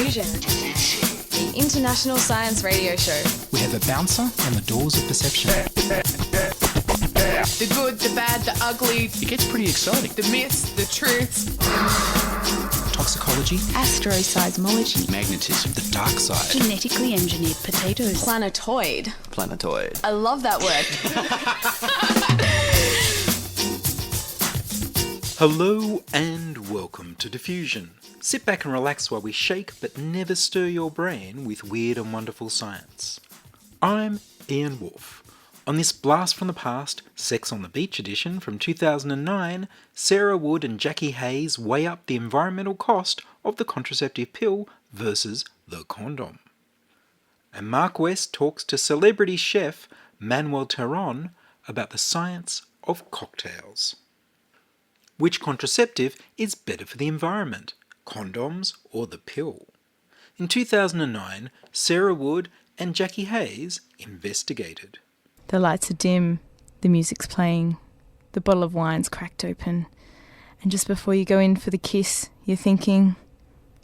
Diffusion, the international science radio show. We have a bouncer on the doors of perception. The good, the bad, the ugly. It gets pretty exciting. The myths, the truths. Toxicology. Astroseismology. Magnetism. The dark side. Genetically engineered potatoes. Planetoid. I love that word. Hello and welcome to Diffusion. Sit back and relax while we shake but never stir your brain with weird and wonderful science. I'm Ian Woolf. On this blast from the past, Sex on the Beach edition from 2009, Sarah Wood and Jacqui Hayes weigh up the environmental cost of the contraceptive pill versus the condom. And Marc West talks to celebrity chef Manuel Tarron about the science of cocktails. Which contraceptive is better for the environment, condoms or the pill? In 2009, Sarah Wood and Jacqui Hayes investigated. The lights are dim, the music's playing, the bottle of wine's cracked open, and just before you go in for the kiss, you're thinking,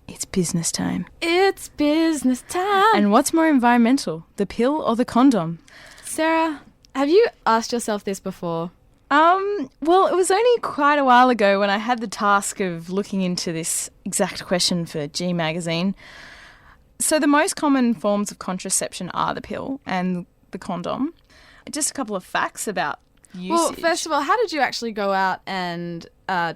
it's business time. It's business time. And what's more environmental, the pill or the condom? Sarah, have you asked yourself this before? Well, it was only quite a while ago when I had the task of looking into this exact question for G Magazine. So the most common forms of contraception are the pill and the condom. Just a couple of facts about usage. Well, first of all, how did you actually go out and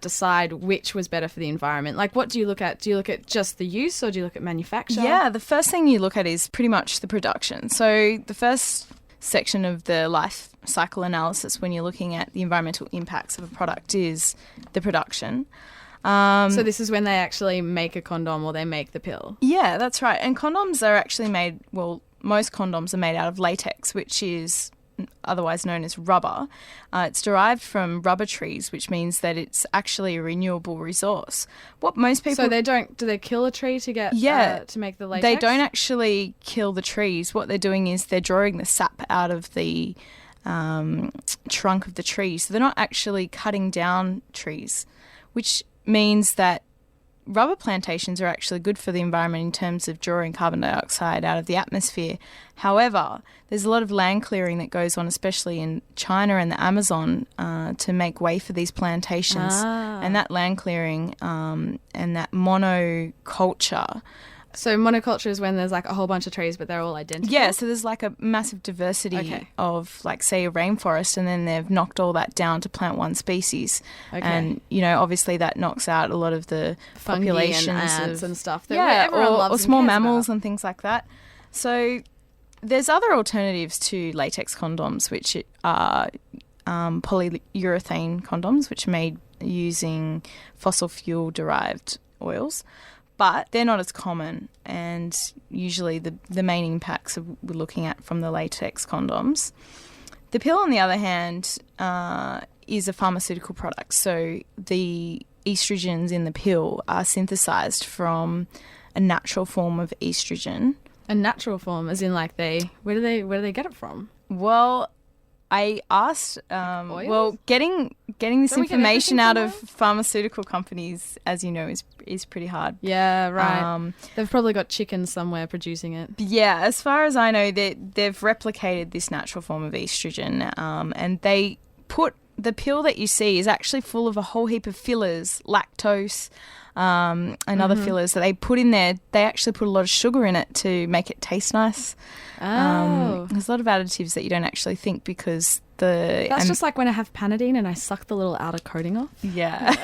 decide which was better for the environment? Like, what do you look at? Do you look at just the use or do you look at manufacture? Yeah, the first thing you look at is pretty much the production. So the first section of the life cycle analysis when you're looking at the environmental impacts of a product is the production. So this is when they actually make a condom or they make the pill? Yeah, that's right. And condoms are actually made, well, most condoms are made out of latex, which is otherwise known as rubber. It's derived from rubber trees, which means that it's actually a renewable resource. What most people... So do they kill a tree to get to make the latex? They don't actually kill the trees. What they're doing is they're drawing the sap out of the trunk of the tree. So they're not actually cutting down trees, which means that rubber plantations are actually good for the environment in terms of drawing carbon dioxide out of the atmosphere. However, there's a lot of land clearing that goes on, especially in China and the Amazon, to make way for these plantations. And that land clearing and that monoculture. So monoculture is when there's like a whole bunch of trees but they're all identical? Yeah, so there's like a massive diversity of, like, say, a rainforest, and then they've knocked all that down to plant one species. And, you know, obviously that knocks out a lot of the populations and ants and stuff that everyone loves, or small mammals about. And things like that. So there's other alternatives to latex condoms, which are polyurethane condoms, which are made using fossil fuel derived oils. But they're not as common, and usually the main impacts we're looking at from the latex condoms. The pill, on the other hand, is a pharmaceutical product. So the estrogens in the pill are synthesized from a natural form of estrogen. A natural form, as in like where do they get it from? Well, I asked, getting this information out of pharmaceutical companies, as you know, is pretty hard. Yeah, right. They've probably got chickens somewhere producing it. Yeah, as far as I know, they've replicated this natural form of estrogen, and they put the pill that you see is actually full of a whole heap of fillers, lactose, and other fillers that they put in there. They actually put a lot of sugar in it to make it taste nice. There's a lot of additives that you don't actually think because That's just like when I have Panadeine and I suck the little outer coating off. Yeah.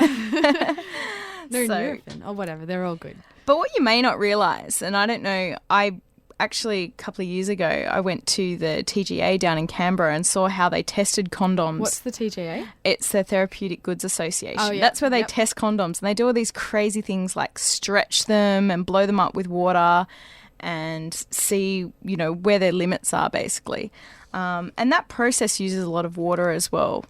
Nurofen or whatever. They're all good. But what you may not realise, and I don't know, actually, a couple of years ago, I went to the TGA down in Canberra and saw how they tested condoms. What's the TGA? It's the Therapeutic Goods Association. Oh, yeah. That's where they test condoms, and they do all these crazy things like stretch them and blow them up with water and see, you know, where their limits are, basically. And that process uses a lot of water as well.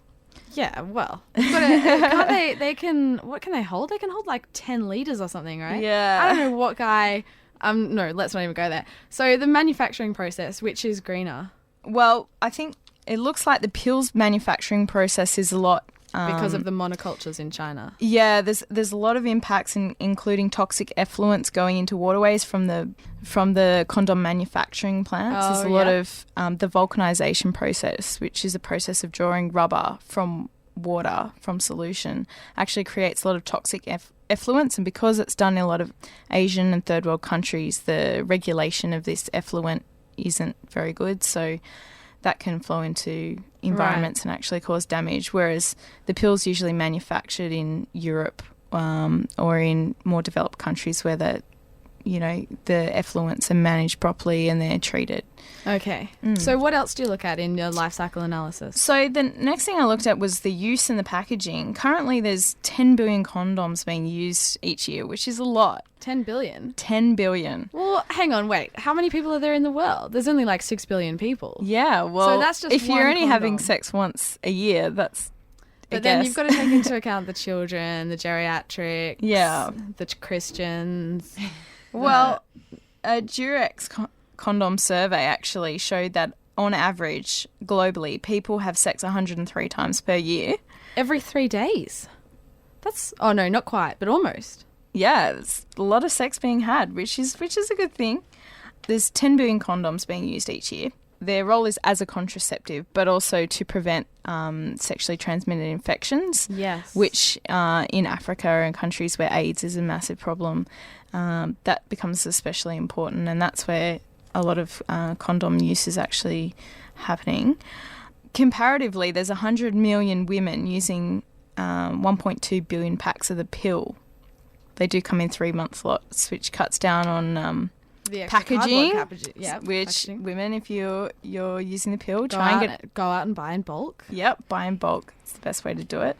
Yeah, well, what can they hold? They can hold like 10 litres or something, right? Yeah. I don't know what guy... no, let's not even go there. So the manufacturing process, which is greener? Well, I think it looks like the pill's manufacturing process is a lot Because of the monocultures in China. Yeah, there's a lot of impacts, including toxic effluents going into waterways from the condom manufacturing plants. Oh, There's a lot of the vulcanization process, which is a process of drawing rubber from water, from solution, actually creates a lot of toxic effluents. And because it's done in a lot of Asian and third world countries, the regulation of this effluent isn't very good. So that can flow into environments and actually cause damage, whereas the pill's usually manufactured in Europe or in more developed countries where the effluents are managed properly and they're treated. Okay. So what else do you look at in your life cycle analysis? So the next thing I looked at was the use and the packaging. Currently there's 10 billion condoms being used each year, which is a lot. 10 billion? 10 billion. Well, hang on, wait. How many people are there in the world? There's only like 6 billion people. Yeah, well, so that's just if one you're only having condom. sex once a year, that's... But then you've got to take into account the children, the geriatrics, the Christians. Well, a Durex condom survey actually showed that on average, globally, people have sex 103 times per year. Every 3 days? That's... Oh, no, not quite, but almost. Yeah, there's a lot of sex being had, which is a good thing. There's 10 billion condoms being used each year. Their role is as a contraceptive, but also to prevent sexually transmitted infections. Yes. Which in Africa and countries where AIDS is a massive problem, that becomes especially important, and that's where a lot of condom use is actually happening. Comparatively, there's 100 million women using 1.2 billion packs of the pill. They do come in 3-month lots, which cuts down on the extra packaging, yeah, which packaging. Women, if you're using the pill, go out and buy in bulk. Yep, buy in bulk. It's the best way to do it.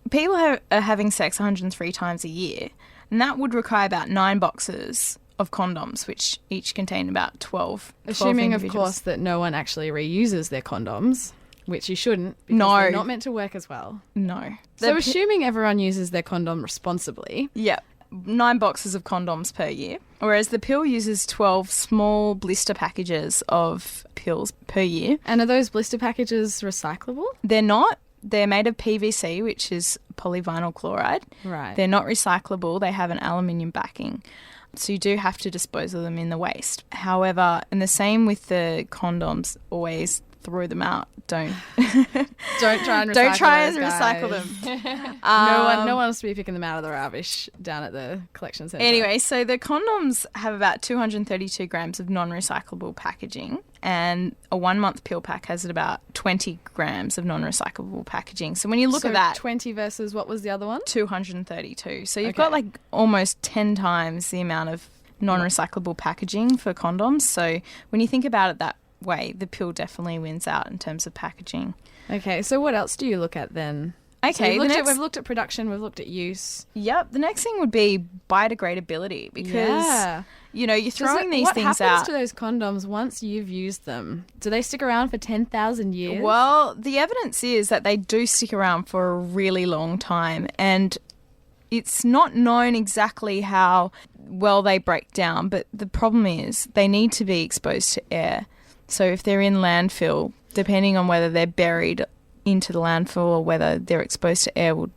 People are having sex 103 times a year, and that would require about 9 boxes of condoms, which each contain about 12. Assuming, 12 of course, that no one actually reuses their condoms, which you shouldn't, because No. they're not meant to work as well. No. So assuming everyone uses their condom responsibly. Yep. 9 boxes of condoms per year, whereas the pill uses 12 small blister packages of pills per year. And are those blister packages recyclable? They're not. They're made of PVC, which is polyvinyl chloride. Right. They're not recyclable. They have an aluminium backing. So you do have to dispose of them in the waste. However, and the same with the condoms, always throw them out. Don't try and recycle don't try and those guys. recycle them. No one wants to be picking them out of the rubbish down at the collection centre. Anyway, so the condoms have about 232 grams of non-recyclable packaging, and a 1-month pill pack has about 20 grams of non-recyclable packaging. So when you look at that, 20 versus what was the other one? 232. So you've got like almost 10 times the amount of non-recyclable packaging for condoms. So when you think about it that way, the pill definitely wins out in terms of packaging. Okay, so what else do you look at then? Okay, So we've looked at production, we've looked at use. Yep, the next thing would be biodegradability, because you're throwing these things What out. happens to those condoms once you've used them? Do they stick around for 10,000 years? Well, the evidence is that they do stick around for a really long time, and it's not known exactly how well they break down, but the problem is they need to be exposed to air. So if they're in landfill, depending on whether they're buried into the landfill or whether they're exposed to air will,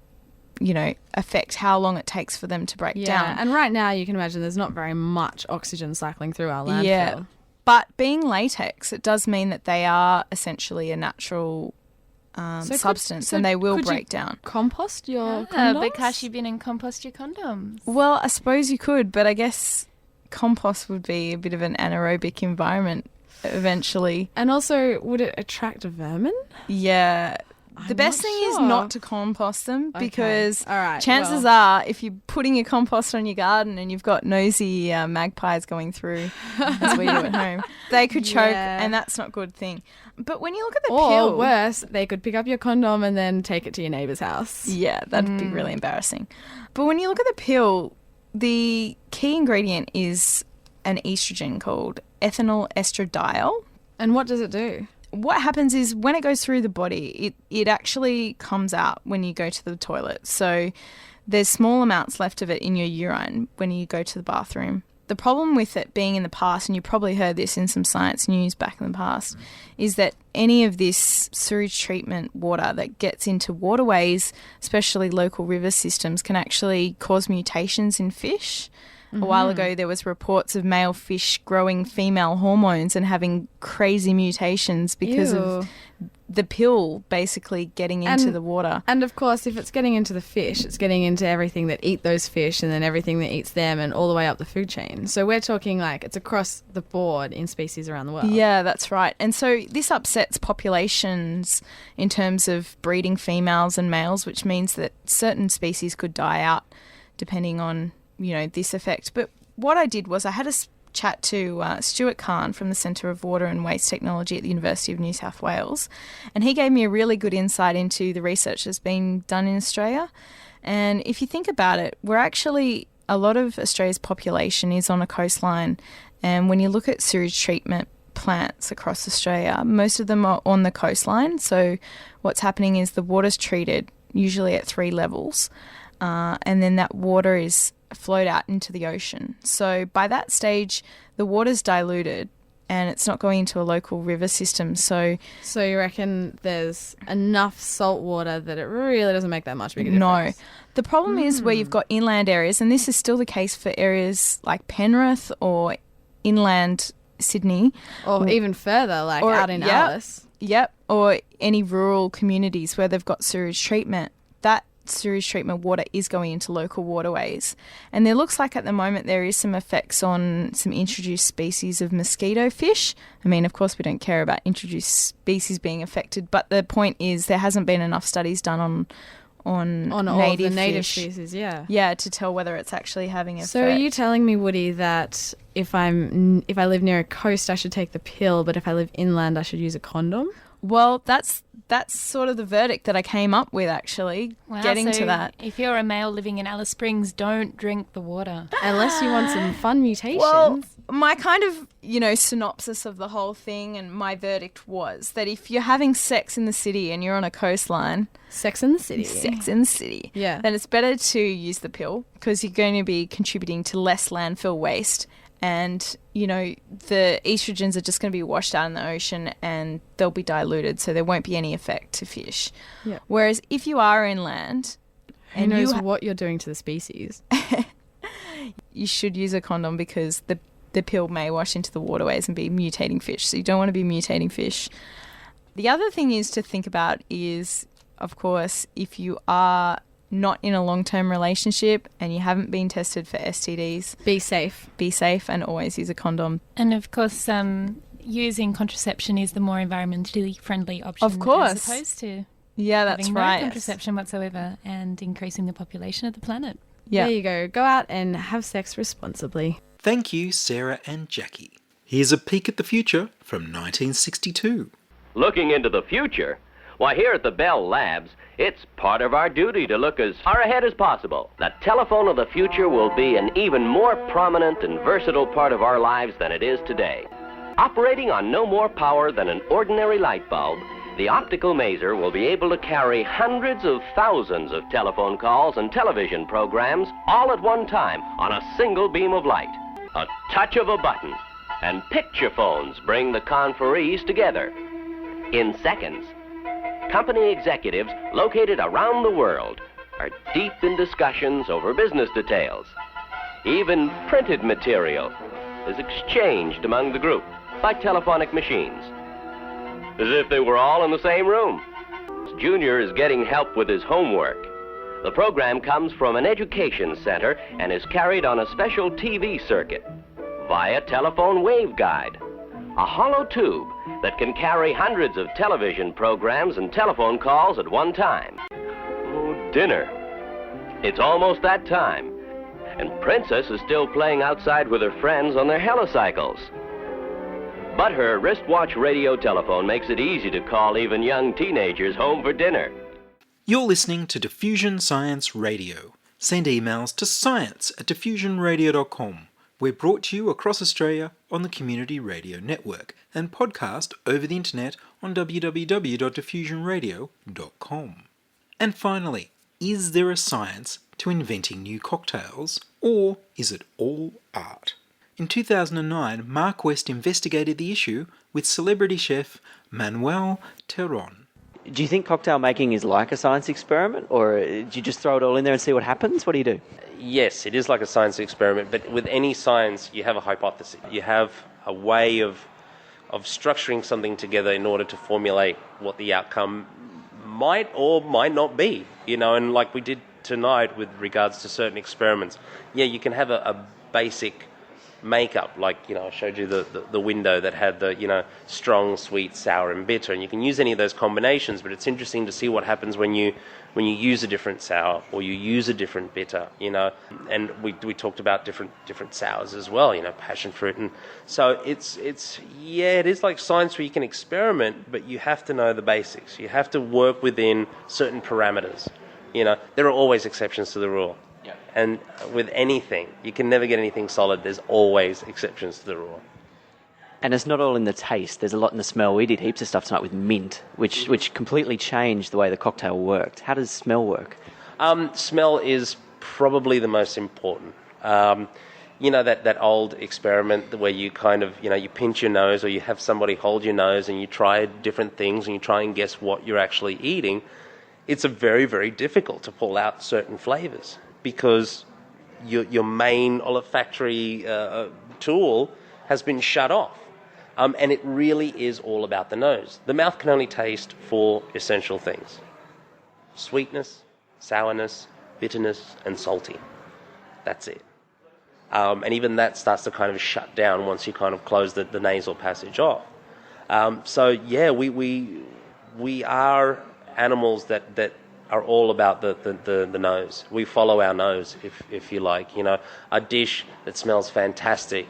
affect how long it takes for them to break down. And right now you can imagine there's not very much oxygen cycling through our landfill. Yeah. But being latex, it does mean that they are essentially a natural substance, and they will break down. Compost your condoms? Because you bin and compost your condoms. Well, I suppose you could, but I guess compost would be a bit of an anaerobic environment eventually. And also, would it attract vermin? Yeah. The best not thing is sure. not to compost them, because All right, chances are, if you're putting your compost on your garden and you've got nosy magpies going through, as we do at home, they could choke, and that's not a good thing. But when you look at the pill... Or worse, they could pick up your condom and then take it to your neighbour's house. Yeah, that'd be really embarrassing. But when you look at the pill, the key ingredient is an estrogen called ethinyl estradiol. And what does it do? What happens is when it goes through the body, it actually comes out when you go to the toilet. So there's small amounts left of it in your urine when you go to the bathroom. the problem with it being in the past, and you probably heard this in some science news back in the past, is that any of this sewage treatment water that gets into waterways, especially local river systems, can actually cause mutations in fish. A while ago, there was reports of male fish growing female hormones and having crazy mutations because of the pill basically getting into the water. And of course, if it's getting into the fish, it's getting into everything that eat those fish and then everything that eats them and all the way up the food chain. So we're talking like it's across the board in species around the world. Yeah, that's right. And so this upsets populations in terms of breeding females and males, which means that certain species could die out depending on, you know, this effect. But what I did was I had a chat to Stuart Kahn from the Centre of Water and Waste Technology at the University of New South Wales, and he gave me a really good insight into the research that's been done in Australia. And if you think about it, we're actually, a lot of Australia's population is on a coastline, and when you look at sewage treatment plants across Australia, most of them are on the coastline. So what's happening is the water's treated usually at 3 levels, and then that water is flowed out into the ocean. So by that stage, the water's diluted and it's not going into a local river system. So you reckon there's enough salt water that it really doesn't make that much big a difference? No. The problem is where you've got inland areas, and this is still the case for areas like Penrith or inland Sydney. Or even further, like out in Alice. Yep, or any rural communities where they've got sewage treatment. That sewage treatment water is going into local waterways. And there looks like at the moment there is some effects on some introduced species of mosquito fish. I mean, of course, we don't care about introduced species being affected, but the point is there hasn't been enough studies done on all native the native fish. species, yeah. Yeah, to tell whether it's actually having an effect. So are you telling me, Woody, that if I live near a coast, I should take the pill, but if I live inland, I should use a condom? Well, that's sort of the verdict that I came up with, actually, getting to that. If you're a male living in Alice Springs, don't drink the water. Unless you want some fun mutations. Well, my kind of, synopsis of the whole thing and my verdict was that if you're having sex in the city and you're on a coastline... Sex in the city. Yeah. Then it's better to use the pill because you're going to be contributing to less landfill waste. And, the estrogens are just going to be washed out in the ocean and they'll be diluted, so there won't be any effect to fish. Yeah. Whereas if you are inland... Who knows what you're doing to the species? You should use a condom because the pill may wash into the waterways and be mutating fish, so you don't want to be mutating fish. The other thing is to think about is, of course, if you are not in a long-term relationship and you haven't been tested for STDs. Be safe and always use a condom. And of course, using contraception is the more environmentally friendly option. Of course. As opposed to that's having right. no contraception whatsoever and increasing the population of the planet. Yeah. There you go. Go out and have sex responsibly. Thank you, Sarah and Jacqui. Here's a peek at the future from 1962. Looking into the future? Why, here at the Bell Labs, it's part of our duty to look as far ahead as possible. The telephone of the future will be an even more prominent and versatile part of our lives than it is today. Operating on no more power than an ordinary light bulb, the optical maser will be able to carry hundreds of thousands of telephone calls and television programs all at one time on a single beam of light. A touch of a button, and picture phones bring the conferees together. In seconds, company executives located around the world are deep in discussions over business details. Even printed material is exchanged among the group by telephonic machines, as if they were all in the same room. Junior is getting help with his homework. The program comes from an education center and is carried on a special TV circuit via telephone waveguide, a hollow tube that can carry hundreds of television programs and telephone calls at one time. Oh, dinner. It's almost that time, and Princess is still playing outside with her friends on their helicycles. But her wristwatch radio telephone makes it easy to call even young teenagers home for dinner. You're listening to Diffusion Science Radio. Send emails to science@diffusionradio.com. We're brought to you across Australia on the Community Radio Network and podcast over the internet on www.diffusionradio.com. And finally, is there a science to inventing new cocktails, or is it all art? In 2009, Marc West investigated the issue with celebrity chef Manuel Tarron. Do you think cocktail making is like a science experiment, or do you just throw it all in there and see what happens? What do you do? Yes, it is like a science experiment, but with any science, you have a hypothesis. You have a way of structuring something together in order to formulate what the outcome might or might not be, and like we did tonight with regards to certain experiments. Yeah, you can have a basic makeup, like, I showed you the window that had the, strong, sweet, sour and bitter, and you can use any of those combinations, but it's interesting to see what happens when you use a different sour or you use a different bitter, and we talked about different sours as well, passion fruit, and so it is like science where you can experiment, but you have to know the basics. You have to work within certain parameters. There are always exceptions to the rule. Yeah. And with anything, you can never get anything solid. There's always exceptions to the rule. And it's not all in the taste. There's a lot in the smell. We did heaps of stuff tonight with mint, which completely changed the way the cocktail worked. How does smell work? Smell is probably the most important. That old experiment where you kind of, you pinch your nose, or you have somebody hold your nose and you try different things and you try and guess what you're actually eating. It's very, very difficult to pull out certain flavors, because your main olfactory tool has been shut off. And it really is all about the nose. The mouth can only taste 4 essential things: sweetness, sourness, bitterness, and salty. That's it. And even that starts to kind of shut down once you kind of close the nasal passage off. We are animals that are all about the nose. We follow our nose, if you like. A dish that smells fantastic,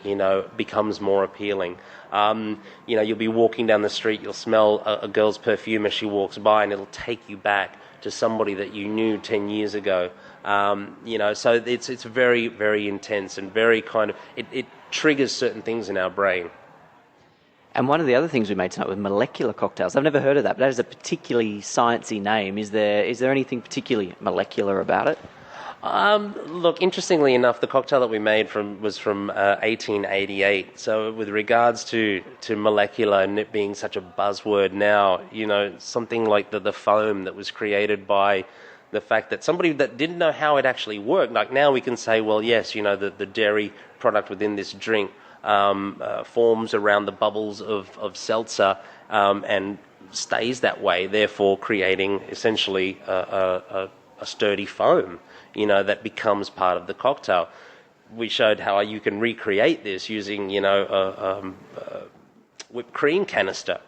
becomes more appealing. You'll be walking down the street, you'll smell a girl's perfume as she walks by, and it'll take you back to somebody that you knew 10 years ago. So it's very, very intense and very kind of, it triggers certain things in our brain. And one of the other things we made tonight was molecular cocktails. I've never heard of that, but that is a particularly sciencey name. Is there anything particularly molecular about it? Look, interestingly enough, the cocktail that we made was from 1888. So with regards to molecular and it being such a buzzword now, something like the foam that was created by the fact that somebody that didn't know how it actually worked, like now we can say, well, yes, the dairy product within this drink forms around the bubbles of seltzer and stays that way, therefore creating essentially a sturdy foam, that becomes part of the cocktail. We showed how you can recreate this using, a whipped cream canister.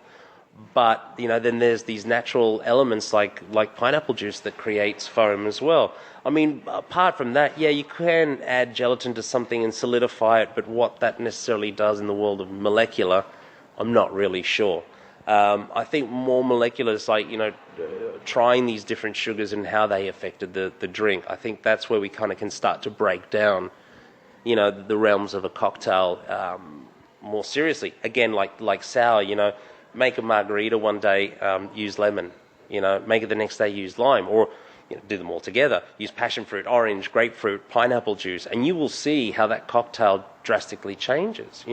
But, then there's these natural elements like pineapple juice that creates foam as well. I mean, apart from that, yeah, you can add gelatin to something and solidify it, but what that necessarily does in the world of molecular, I'm not really sure. I think more molecular is like, trying these different sugars and how they affected the drink. I think that's where we kind of can start to break down, the realms of a cocktail more seriously. Again, like sour, make a margarita one day, use lemon, make it the next day, use lime, or do them all together. Use passion fruit, orange, grapefruit, pineapple juice, and you will see how that cocktail drastically changes.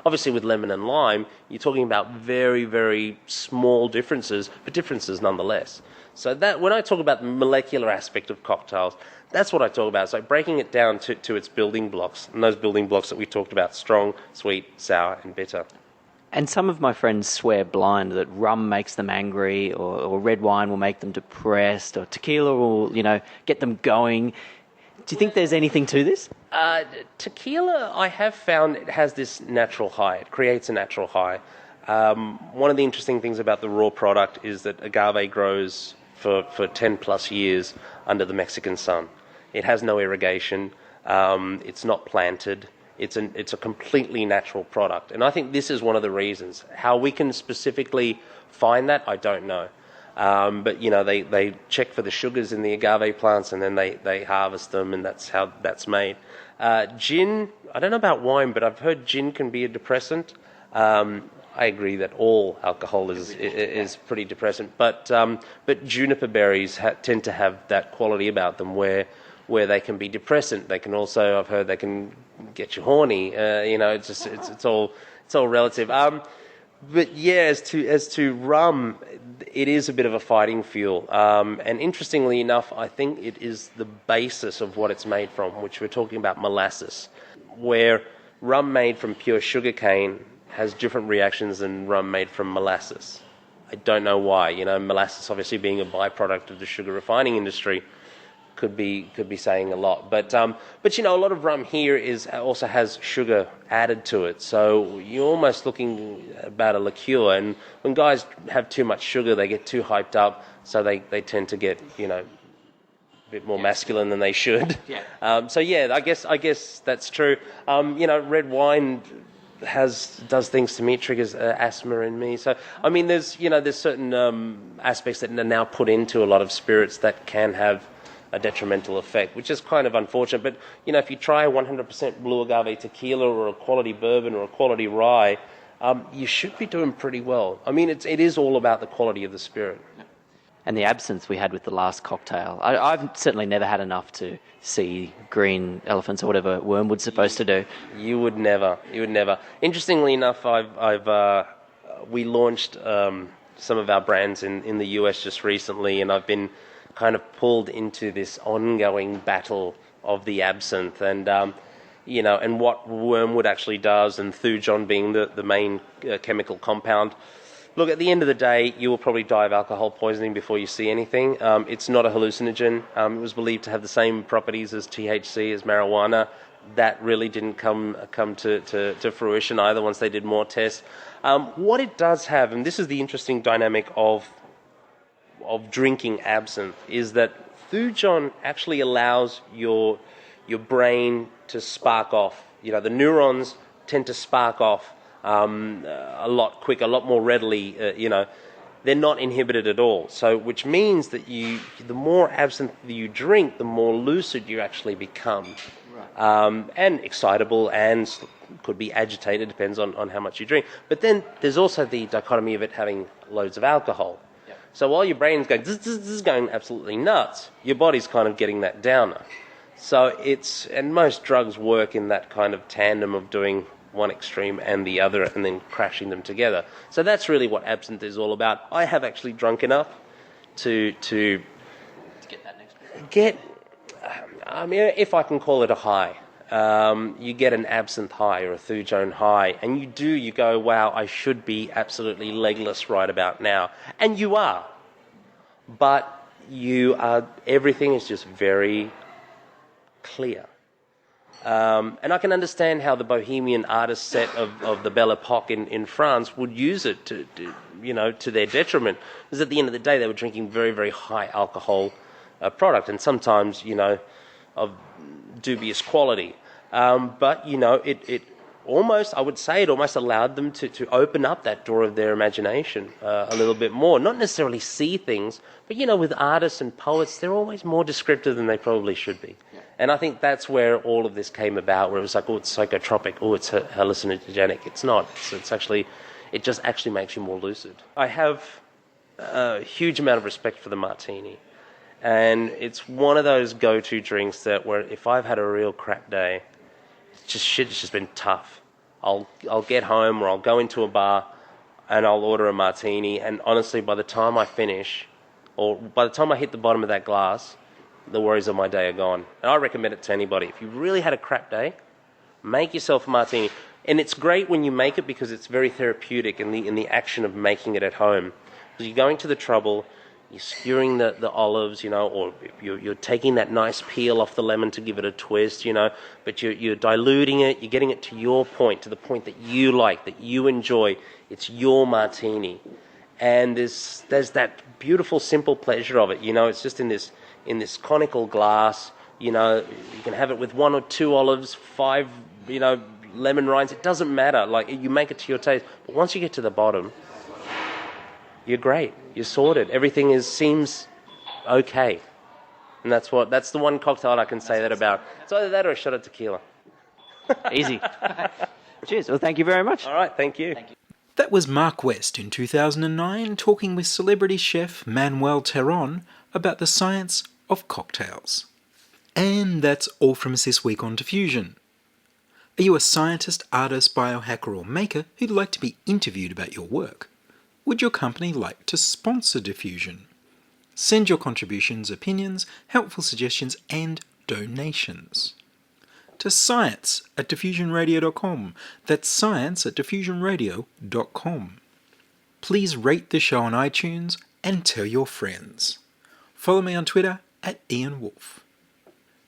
Obviously with lemon and lime, you're talking about very, very small differences, but differences nonetheless. So that when I talk about the molecular aspect of cocktails, that's what I talk about. It's like breaking it down to its building blocks, and those building blocks that we talked about: strong, sweet, sour, and bitter. And some of my friends swear blind that rum makes them angry, or red wine will make them depressed, or tequila will, get them going. Do you think there's anything to this? Tequila, I have found it has this natural high. It creates a natural high. One of the interesting things about the raw product is that agave grows for 10 plus years under the Mexican sun. It has no irrigation. It's not planted. It's a completely natural product. And I think this is one of the reasons. How we can specifically find that, I don't know. But, they check for the sugars in the agave plants, and then they harvest them, and that's how that's made. Gin, I don't know about wine, but I've heard gin can be a depressant. I agree that all alcohol is pretty depressant. But juniper berries tend to have that quality about them where where they can be depressant. They can also, I've heard, they can get you horny. It's all relative. But yeah, as to rum, it is a bit of a fighting fuel. And interestingly enough, I think it is the basis of what it's made from, which we're talking about molasses, where rum made from pure sugarcane has different reactions than rum made from molasses. I don't know why. Molasses obviously being a byproduct of the sugar refining industry could be saying a lot. But a lot of rum here also has sugar added to it. So you're almost looking about a liqueur. And when guys have too much sugar, they get too hyped up, so they tend to get, a bit more masculine than they should. Yeah. I guess that's true. Red wine does things to me. It triggers asthma in me. So there's certain aspects that are now put into a lot of spirits that can have a detrimental effect, which is kind of unfortunate. But if you try 100% blue agave tequila or a quality bourbon or a quality rye, you should be doing pretty well. It is all about the quality of the spirit. And the absinthe we had with the last cocktail, I've certainly never had enough to see green elephants or whatever Wormwood's supposed to do. You would never. Interestingly enough, we launched some of our brands in the US just recently, and I've been kind of pulled into this ongoing battle of the absinthe, and and what Wormwood actually does, and Thujon being the main chemical compound. Look, at the end of the day, you will probably die of alcohol poisoning before you see anything. It's not a hallucinogen. It was believed to have the same properties as THC, as marijuana. That really didn't come to fruition either once they did more tests. What it does have, and this is the interesting dynamic of drinking absinthe, is that Thujon actually allows your brain to spark off. The neurons tend to spark off a lot quicker, a lot more readily. They're not inhibited at all. So, which means that the more absinthe you drink, the more lucid you actually become, and excitable, and could be agitated. Depends on how much you drink. But then there's also the dichotomy of it having loads of alcohol. So while your brain's going, this is going absolutely nuts, your body's kind of getting that downer. So and most drugs work in that kind of tandem of doing one extreme and the other and then crashing them together. So that's really what absinthe is all about. I have actually drunk enough to get that next one. If I can call it a high. You get an absinthe high or a Thujon high, and you go, wow, I should be absolutely legless right about now. And you are. But everything is just very clear. And I can understand how the bohemian artist set of the Belle Epoque in France would use it to their detriment. Because at the end of the day, they were drinking very, very high alcohol product, and sometimes, of dubious quality. But, it almost, I would say, it almost allowed them to open up that door of their imagination a little bit more. Not necessarily see things, but, with artists and poets, they're always more descriptive than they probably should be. Yeah. And I think that's where all of this came about, where it was like, oh, it's psychotropic, oh, it's hallucinogenic. It's not. It just actually makes you more lucid. I have a huge amount of respect for the martini. And it's one of those go-to drinks that where if I've had a real crap day, it's just been tough. I'll get home or I'll go into a bar and I'll order a martini, and honestly, by the time I finish, or by the time I hit the bottom of that glass, the worries of my day are gone. And I recommend it to anybody. If you really had a crap day, make yourself a martini. And it's great when you make it because it's very therapeutic in the action of making it at home. Because you're going to the trouble, you're skewering the olives, or you're taking that nice peel off the lemon to give it a twist, but you're diluting it, you're getting it to your point, to the point that you like, that you enjoy. It's your martini. And there's that beautiful, simple pleasure of it. It's just in this conical glass. You can have it with 1 or 2 olives, 5, lemon rinds. It doesn't matter. Like, you make it to your taste. But once you get to the bottom, you're great. You're sorted. Everything seems okay. And that's the one cocktail I can say that about. It's either that or a shot of tequila. Easy. Cheers. Well, thank you very much. All right. Thank you. That was Marc West in 2009 talking with celebrity chef Manuel Tarron about the science of cocktails. And that's all from us this week on Diffusion. Are you a scientist, artist, biohacker or maker who'd like to be interviewed about your work? Would your company like to sponsor Diffusion? Send your contributions, opinions, helpful suggestions and donations to science@diffusionradio.com. That's science@diffusionradio.com. Please rate the show on iTunes and tell your friends. Follow me on Twitter @Ian Woolf.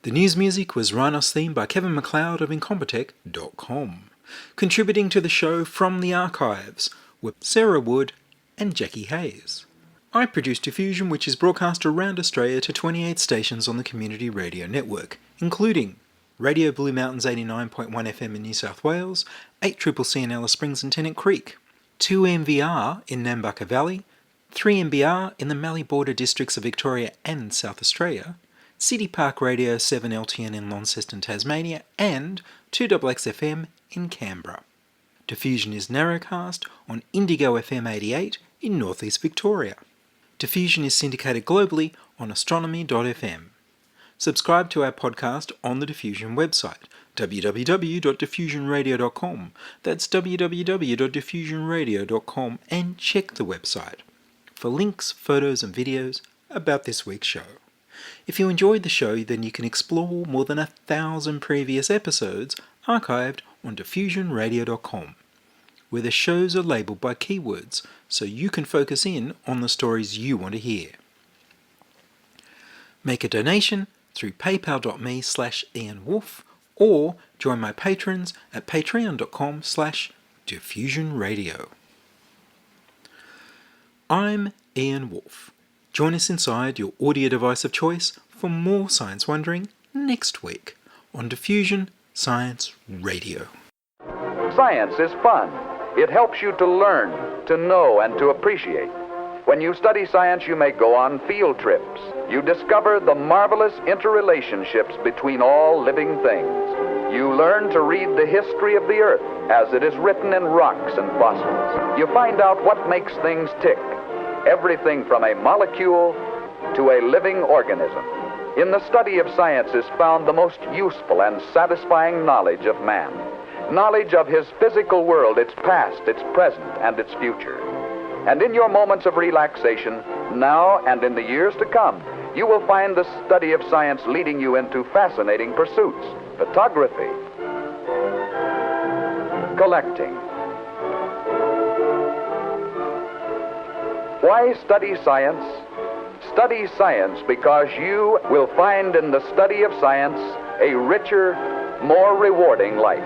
The news music was Rhinos theme by Kevin MacLeod of Incompetech.com. Contributing to the show from the archives were Sarah Wood and Jacqui Hayes. I produce Diffusion, which is broadcast around Australia to 28 stations on the Community Radio Network, including Radio Blue Mountains 89.1 FM in New South Wales, 8CCC in Alice Springs and Tennant Creek, 2MVR in Nambucca Valley, 3MBR in the Mallee Border districts of Victoria and South Australia, City Park Radio 7LTN in Launceston, Tasmania, and 2XXFM in Canberra. Diffusion is narrowcast on Indigo FM 88 in northeast Victoria. Diffusion is syndicated globally on astronomy.fm. Subscribe to our podcast on the Diffusion website, www.diffusionradio.com. That's www.diffusionradio.com, and check the website for links, photos and videos about this week's show. If you enjoyed the show, then you can explore more than 1,000 previous episodes archived on diffusionradio.com, where the shows are labelled by keywords so you can focus in on the stories you want to hear. Make a donation through paypal.me/IanWolf or join my patrons at patreon.com/diffusionradio. I'm Ian Woolf. Join us inside your audio device of choice for more science wondering next week on Diffusion Science Radio. Science is fun. It helps you to learn, to know, and to appreciate. When you study science, you may go on field trips. You discover the marvelous interrelationships between all living things. You learn to read the history of the Earth as it is written in rocks and fossils. You find out what makes things tick. Everything from a molecule to a living organism. In the study of science is found the most useful and satisfying knowledge of man. Knowledge of his physical world, its past, its present, and its future. And in your moments of relaxation, now and in the years to come, you will find the study of science leading you into fascinating pursuits. Photography, collecting. Why study science? Study science because you will find in the study of science a richer, more rewarding life.